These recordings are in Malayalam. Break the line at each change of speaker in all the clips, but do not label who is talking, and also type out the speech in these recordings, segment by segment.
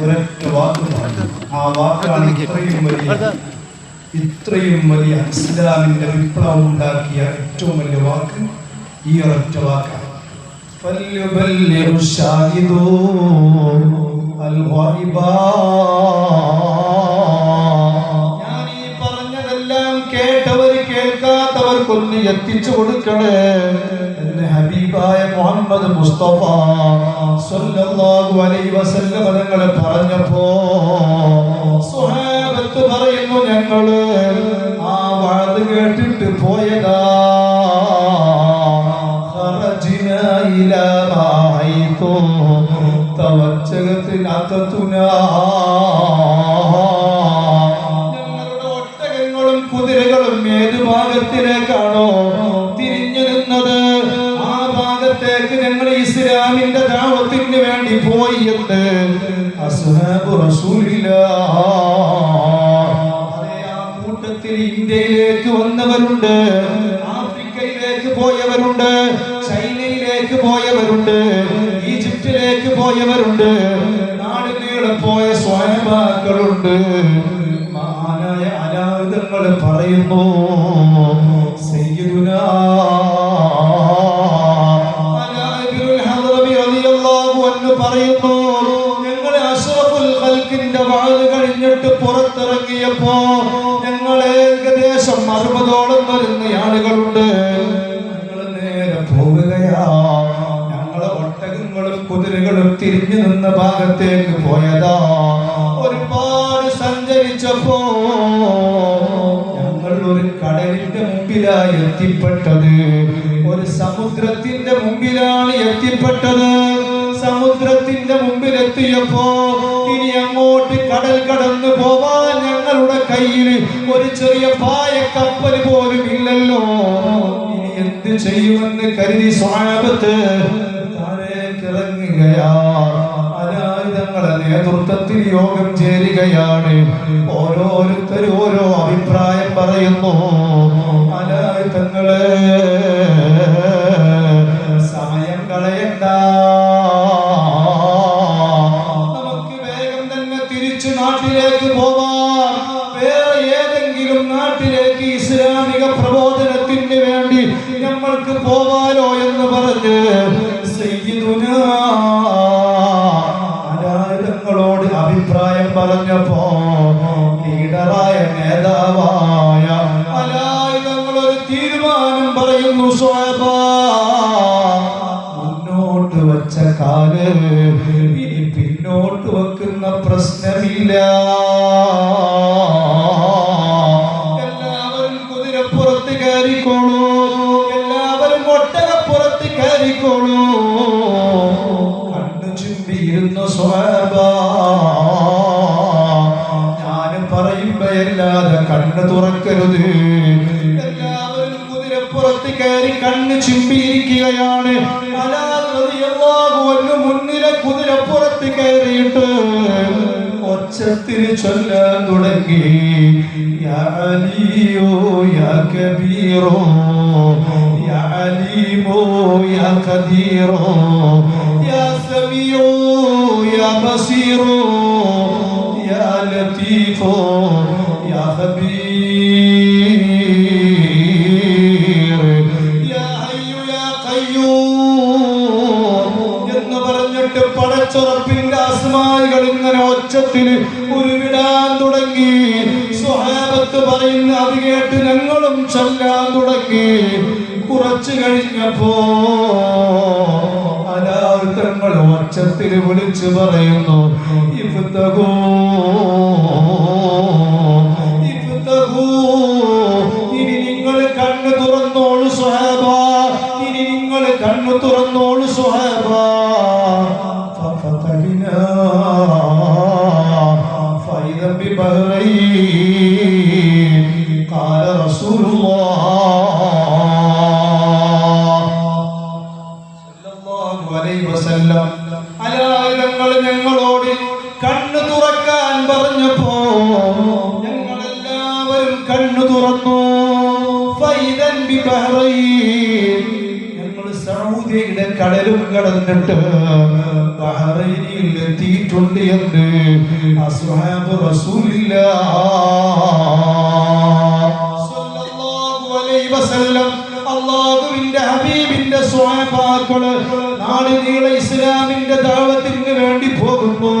ഒരൊറ്റ വാക്ക് പറഞ്ഞു. ആ വാക്കാണ് ഇത്രയും വലിയ ഇസ്ലാമിന്റെ വിപ്ലവം ഉണ്ടാക്കിയ ഏറ്റവും വലിയ വാക്ക്. ഈ ഒരൊറ്റ വാക്കാണ്. ഞാൻ ഈ പറഞ്ഞതെല്ലാം കേട്ടവർ കേൾക്കാത്തവർക്കൊന്ന് എത്തിച്ചു കൊടുക്കണേ. ഹബീബായ മുഹമ്മദ് മുസ്തഫ സ്വല്ലല്ലാഹു അലൈഹി വസല്ലം തങ്ങൾ പറഞ്ഞപ്പോ സ്വഹാബത്ത് പറയുന്നു, ഞങ്ങള് ആ വാത് കേട്ടിട്ട് പോയതാ. ഖറജ്നാ ഇലാ റഅയ്തു തവജ്ജഹത്നാ. ഞങ്ങളുടെ ഒട്ടകങ്ങളും കുതിരകളും ഏത് ഭാഗത്തിലേക്കാണോ തിരിഞ്ഞു നിന്നത് ആ ഭാഗത്തേക്ക് ഞങ്ങൾ ഇസ്ലാമിന്റെ ദഅവത്തിന് വേണ്ടി പോയി എന്ന് അസ്ഹാബു റസൂലില്ലാഹ്. ആ കൂട്ടത്തിൽ ഇന്ത്യയിലേക്ക് വന്നവരുണ്ട്, ആഫ്രിക്കയിലേക്ക് പോയവരുണ്ട്, ചൈനയിലേക്ക് പോയവരുണ്ട്, ഈജിപ്തിലേക്ക് പോയവരുണ്ട്, നാടിനീളെ പോയ സ്വഹാബാക്കളുണ്ട്. മഹാനായ അലാദങ്ങൾ പറയുന്നു, സയ്യിദുനാ പറയുന്നു, ഞങ്ങൾ അഷ്റഫുൽ ഖൽഖിന്റെ വാഴ് കഴിഞ്ഞിട്ട് പുറത്തിറങ്ങിയപ്പോ ഞങ്ങൾ ഏകദേശം 60ഓളം വരുന്ന ആളുകളുണ്ട്. ഞങ്ങൾ നേരെ പോവുകയാ. ഞങ്ങളെ ഒട്ടകങ്ങളും കുതിരകളും തിരിഞ്ഞു നിന്ന ഭാഗത്തേക്ക് പോയതാ. ഒരുപാട് സഞ്ചരിച്ചപ്പോ ഞങ്ങൾ ഒരു കടലിന്റെ മുമ്പിലായി എത്തിപ്പെട്ടത്. ഒരു സമുദ്രത്തിന്റെ മുമ്പിലാണ് എത്തിപ്പെട്ടത്. സമുദ്രത്തിന്റെ മുമ്പിൽ എത്തിയപ്പോ ഇനി അങ്ങോട്ട് കടൽ കടന്നു പോവാൻ ഞങ്ങളുടെ കയ്യിൽ ഒരു ചെറിയ പായ കപ്പൽ പോലും ഇല്ലല്ലോ. ഇനി എന്ത് ചെയ്യുമെന്ന് കരുതി സ്വഹാബത്ത് താഴേക്ക് ഇറങ്ങുകയാ. അനായുധങ്ങളുടെ നേതൃത്വത്തിൽ യോഗം ചേരുകയാണ്. ഓരോരുത്തരും ഓരോ അഭിപ്രായം പറയുന്നു. അനായുധങ്ങളെ സമയം കളയണ്ട, നാട്ടിലേക്ക് പോവാൻ, വേറെ ഏതെങ്കിലും നാട്ടിലേക്ക് ഇസ്ലാമിക പ്രബോധനത്തിന് വേണ്ടി നമ്മൾക്ക് പോവാലോ എന്ന് പറഞ്ഞ് സയ്യിദുനാ അലാദങ്ങളോട് അഭിപ്രായം പറഞ്ഞപ്പോ ലീഡറായ നേതാവായ അലാദങ്ങൾ ഒരു തീരുമാനം പറയുന്നു. സ്വഹാബാ, മുന്നോട്ട് വെച്ച കാല് ഇനി പിന്നോട്ട് വെക്കുന്ന പ്രശ്നമില്ല. എല്ലാവരും കുതിരപ്പുറത്ത് കയറിക്കോളൂ, എല്ലാവരും ഒട്ടകപ്പുറത്ത് കയറിക്കോളൂ. കണ്ണു ചുംബിയിരുന്നു സ്വഹാബാ. ഞാനും പറയുമ്പോഴല്ലാതെ കണ്ണ് തുറക്കരുത്. എല്ലാവരും കുതിരപ്പുറത്ത് കയറി കണ്ണ് ചുംബിയിരിക്കുകയാണ്. മുന്നിലെ കുതിരപ്പുറത്ത് കയറിയിട്ട് ഒച്ചത്തിൽ ചൊല്ലാൻ തുടങ്ങി, യാ അലിയോ യാ കബീറോ യാ അലീമോ യാ ഖദീറോ യാ സമീഉ യാ ബസീറോ യാ ലതീഫോ യാ ഹബീർ യാ ഹയ്യു യാ ഖയ്യൂം എന്ന് പറഞ്ഞിട്ട് പടച്ചുറപ്പിന്റെ അസ്മാകൾ ഇങ്ങനെ ഒച്ചത്തിൽ ഉരുവിടാൻ തുടങ്ങി. സ്വഹാബത്ത് പറയുന്ന അത് കേട്ട് ഞങ്ങളും ചൊല്ലാൻ തുടങ്ങി. കുറച്ചു കഴിഞ്ഞപ്പോ അലാദങ്ങൾ ഒച്ചത്തിൽ വിളിച്ചു പറയുന്നു, ഇഫ്തഹൂ ഇഫ്തഹൂ, ഇനി നിങ്ങൾ കണ്ണു തുറന്നോളൂ സ്വഹാബാ, ഇനി നിങ്ങൾ കണ്ണു തുറന്നോളൂ സ്വഹാബാ. ففتحنا فإذا ببحرين قال رسول الله صلى الله عليه وسلم അലാദങ്ങൾ ഞങ്ങളോട് കണ്ണു തുറക്കാൻ പറഞ്ഞപ്പോ ഞങ്ങളെല്ലാവരും കണ്ണു തുറന്നു. ഫൈദൻ ബിബഹ്റൈൻ, ഞങ്ങൾ സൗദി മധ്യയുടെ കടലും കടന്നിട്ട് ബഹ്റൈനിൽ എത്തിയിട്ടുണ്ട് എന്ന് അസ്ഹാബ് റസൂലുള്ളാഹി സ്വല്ലല്ലാഹു അലൈഹി വസല്ലം അല്ലാഹുവിന്റെ ഹബീബിന്റെ സ്വഹാബാക്കള് നാടുനീളെ ഇസ്ലാമിന്റെ ദഅവത്തിന് വേണ്ടി പോകുന്നു.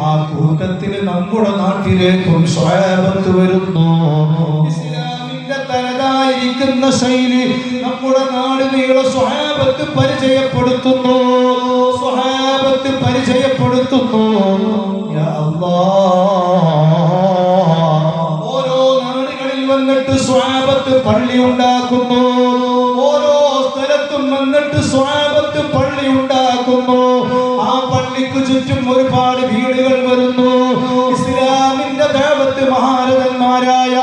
ആ കൂട്ടത്തിൽ നമ്മുടെ നാട്ടിലേക്കും സ്വഹാബത്ത് വരുന്നു. ഇസ്ലാമിന്റെ തനതായിരിക്കുന്ന ശൈലി നമ്മുടെ നാട് നീളെ സ്വഹാബത്ത് പരിചയപ്പെടുത്തുന്നു. യാ അല്ലാഹ്, ഓരോ നാടുകളിൽ വന്നിട്ട് സ്വഹാബത്ത് പള്ളി ഉണ്ടാക്കുന്നു. ഓരോ സ്ഥലത്തും വന്നിട്ട് സ്വഹാബത്ത് പള്ളി ഉണ്ടാക്കുന്നു. ആ പള്ളിക്ക് ചുറ്റും ഒരുപാട് വീടുകൾ വരുന്നു. ഇസ്ലാമിന്റെ ദഅവത്ത് മഹാരഥന്മാരായ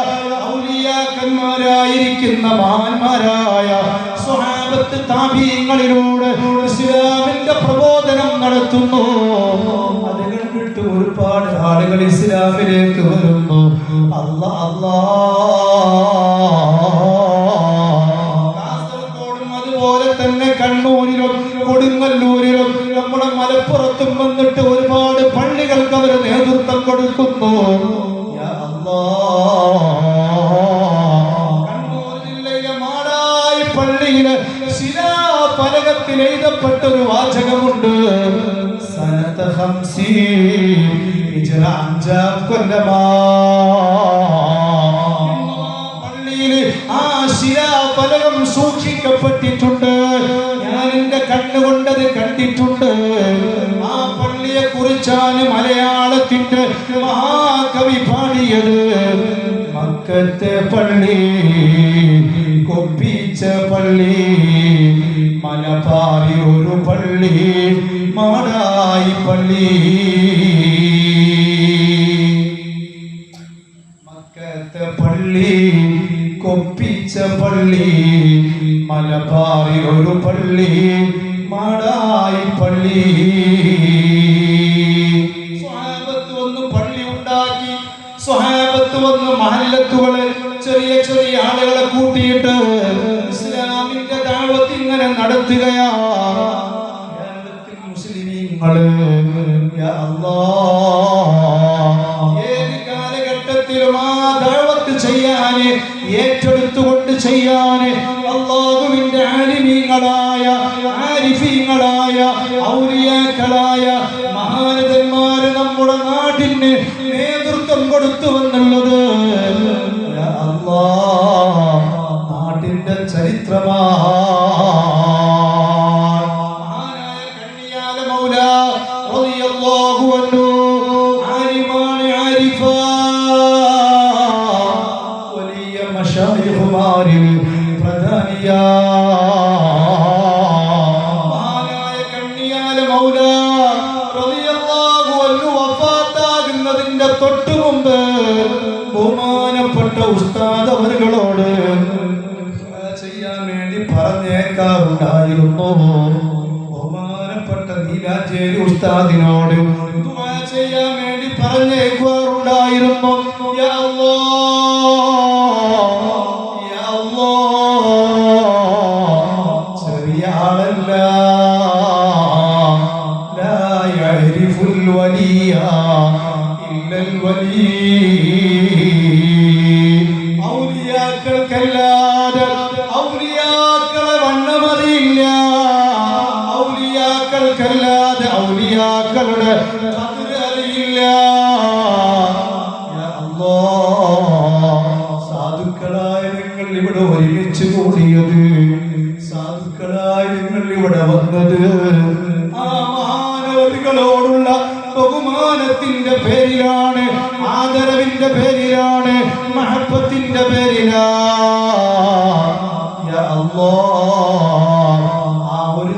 ഔലിയാക്കന്മാരായിരിക്കുന്ന മഹാന്മാരായ സ്വഹാബത്ത് താബീങ്ങളിലൂടെ ഇസ്ലാമിന്റെ പ്രബോധനം നടത്തുന്നു. അത് കണ്ടിട്ട് ഒരുപാട് ആളുകൾ ഇസ്ലാമിലേക്ക് വരുന്നു. അല്ലാഹ് കാസർഗോഡും അതുപോലെ തന്നെ കണ്ണൂരിലും കൊടുങ്ങല്ലൂരിലും നമ്മുടെ മലപ്പുറത്തും വന്നിട്ട് ഒരുപാട് പള്ളികൾക്ക് അവർ നേതൃത്വം കൊടുക്കുന്നു. യാ അല്ലാഹ്, കണ്ണൂർ ജില്ലയിലെ മാടായി പള്ളിയിലെ ശിലാഫലകത്തിൽ എഴുതപ്പെട്ട ഒരു വാചകമുണ്ട്. സനത 50 ഹിജ്റ 5 കൊല്ലമാ. പള്ളിയിൽ ആ ശിലാഫലകം സൂക്ഷിക്കപ്പെട്ടിട്ടുണ്ട്. ഞാൻ എന്റെ കണ്ണുകൊണ്ടത് കണ്ടിട്ടുണ്ട്. ആ പള്ളിയെ കുറിച്ചാണ് മലയാളത്തിന്റെ മഹാകവി പാടിയത്. മക്കത്തെ പള്ളി, കൊപ്പിച്ച പള്ളി, മലബാറി ഒരു പള്ളി, മാടായി പള്ളി. മക്കത്തെ പള്ളി, കൊപ്പിച്ച പള്ളി, മലബാറി ഒരു പള്ളി, മാടായി പള്ളി. സ്വഹാബത്ത് വന്ന് പള്ളി ഉണ്ടാക്കി. സ്വഹാബത്ത് വന്ന് മഹല്ലത്തുകളെ ചെറിയ ചെറിയ ആളുകളെ കൂട്ടിയിട്ട് ഇസ്ലാമിന്റെ ദഅവത്ത് ഇങ്ങനെ നടത്തുകയാ. കേരളത്തിൽ മുസ്ലിമീങ്ങള് യാ അല്ലാഹ് ഏത് കാലഘട്ടത്തിലും ആ ദഅവത്ത് ചെയ്യാന്, ഏറ്റെടുത്തുകൊണ്ട് ചെയ്യാന് അല്ലാഹുവിന്റെ ആലിമീങ്ങളായ ആരിഫീങ്ങളായ ഔലിയാക്കളായ മഹാരഥന്മാര് നമ്മുടെ നാടിന് നേതൃത്വം കൊടുത്തു എന്നുള്ളത് യാ അല്ലാഹ് നാടിന്റെ ചരിത്രമാണ്. മഹാനായ കണ്ണിയാല മൗല റളിയല്ലാഹു അൻഹു ആലിമാണ്, ആരിഫാ, വലിയ മശായിഖുമാരിൽ പ്രധാനിയാ. മഹാനായ കണ്ണിയാല മൗല റളിയല്ലാഹു അൻഹു വഫാത്താകുന്നതിന്റെ തൊട്ടു മുമ്പ് ബഹുമാനപ്പെട്ട ഉസ്താദ് അവരുകളോട് ചെയ്യാൻ വേണ്ടി പറഞ്ഞേക്കാറുണ്ടായിരുന്നു. ബഹുമാനപ്പെട്ട നീലാഞ്ചേരി ഉസ്താദിനോട് ദുആ ചെയ്യാൻ വേണ്ടി പറഞ്ഞേക്കാറുണ്ടായിരുന്നു. യാ അല്ലാഹ്, യാ അല്ലാഹ്, ചെറിയ ആളല്ല, ലാ യഅരിഫുൽ വലിയ ഇല്ലൽ വലി. ഔലിയാക്കൾക്കല്ലാതെ ഔലിയാക്കളെ വണ്ണമറിയില്ല. ഔലിയാക്കൾക്കല്ലാതെ ഔലിയാക്കളുടെ ഖദർ അറിയില്ല. യാ അല്ലാഹ്, സാധുക്കളായ നിങ്ങൾ ഇവിടെ ഒരുമിച്ച് കൂടിയത്, സാധുക്കളായ നിങ്ങൾ ഇവിടെ വന്നത് ആ മഹാനവതികളോടുള്ള ബഹുമാനത്തിന്റെ പേരിലാണ്, ആദരവിന്റെ പേരിലാണ്, മഹബത്തിന്റെ പേരിലാണ്. യാ അല്ലാഹ്, ആ ഒരു